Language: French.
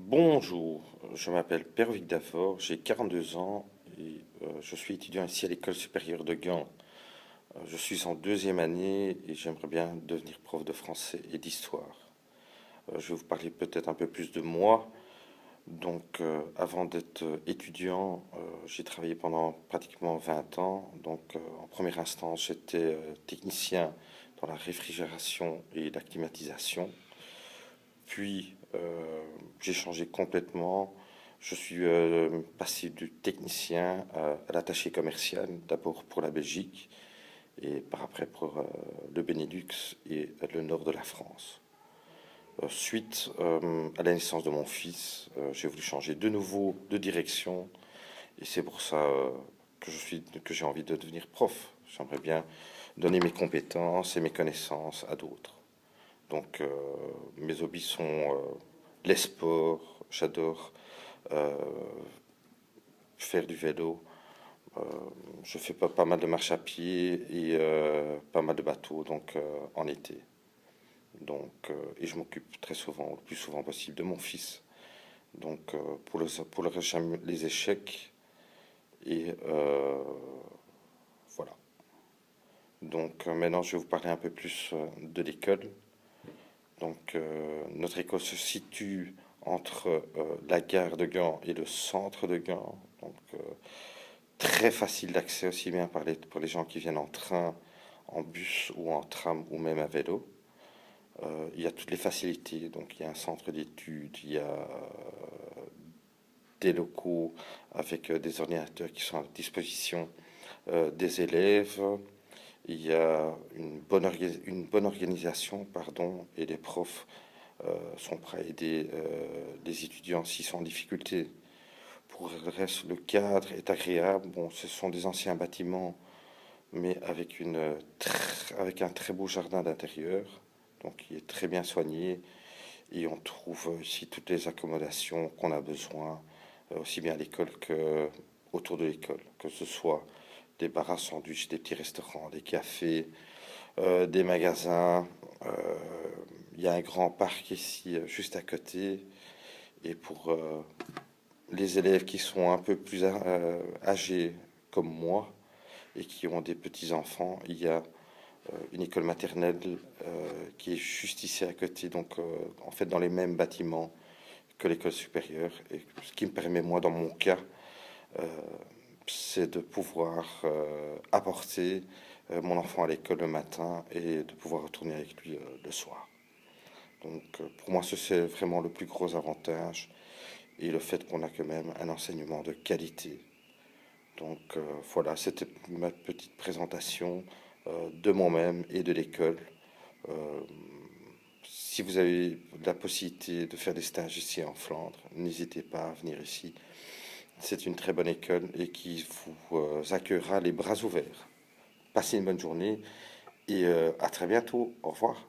Bonjour, je m'appelle Pervic Dafort, j'ai 42 ans et je suis étudiant ici à l'École supérieure de Gand. Je suis en deuxième année et j'aimerais bien devenir prof de français et d'histoire. Je vais vous parler peut-être un peu plus de moi. Avant d'être étudiant, j'ai travaillé pendant pratiquement 20 ans. En première instance, j'étais technicien dans la réfrigération et la climatisation. Puis, j'ai changé complètement. Je suis passé du technicien à l'attaché commercial, d'abord pour la Belgique et par après pour le Benelux et le nord de la France. Suite à la naissance de mon fils, j'ai voulu changer de nouveau de direction et c'est pour ça que j'ai envie de devenir prof. J'aimerais bien donner mes compétences et mes connaissances à d'autres. Mes hobbies sont les sports, j'adore euh, faire du vélo. Euh, je fais pas mal de marche à pied et pas mal de bateaux en été. Et je m'occupe très souvent, le plus souvent possible, de mon fils. Pour le reste, j'aime les échecs et voilà. Maintenant, je vais vous parler un peu plus de l'école. Notre école se situe entre la gare de Gand et le centre de Gand. Très facile d'accès aussi bien pour les gens qui viennent en train, en bus ou en tram ou même à vélo. Il y a toutes les facilités. Donc, il y a un centre d'études, il y a des locaux avec des ordinateurs qui sont à disposition des élèves. Il y a une bonne organisation, pardon, et les profs sont prêts à aider les étudiants s'ils sont en difficulté. Pour le reste, le cadre est agréable. Bon, ce sont des anciens bâtiments, mais avec un très beau jardin d'intérieur, donc qui est très bien soigné. Et on trouve ici toutes les accommodations qu'on a besoin, aussi bien à l'école que autour de l'école, que ce soit des bars à sandwich, des petits restaurants, des cafés, des magasins. Il y a un grand parc ici, juste à côté. Et pour les élèves qui sont un peu plus âgés comme moi et qui ont des petits-enfants, il y a une école maternelle qui est juste ici à côté, en fait dans les mêmes bâtiments que l'école supérieure. Et ce qui me permet, moi, dans mon cas, euh, c'est de pouvoir apporter mon enfant à l'école le matin et de pouvoir retourner avec lui le soir. Pour moi, c'est vraiment le plus gros avantage et le fait qu'on a quand même un enseignement de qualité. Voilà, c'était ma petite présentation de moi-même et de l'école. Euh, Si vous avez la possibilité de faire des stages ici en Flandre, n'hésitez pas à venir ici. C'est une très bonne école et qui vous accueillera les bras ouverts. Passez une bonne journée et à très bientôt. Au revoir.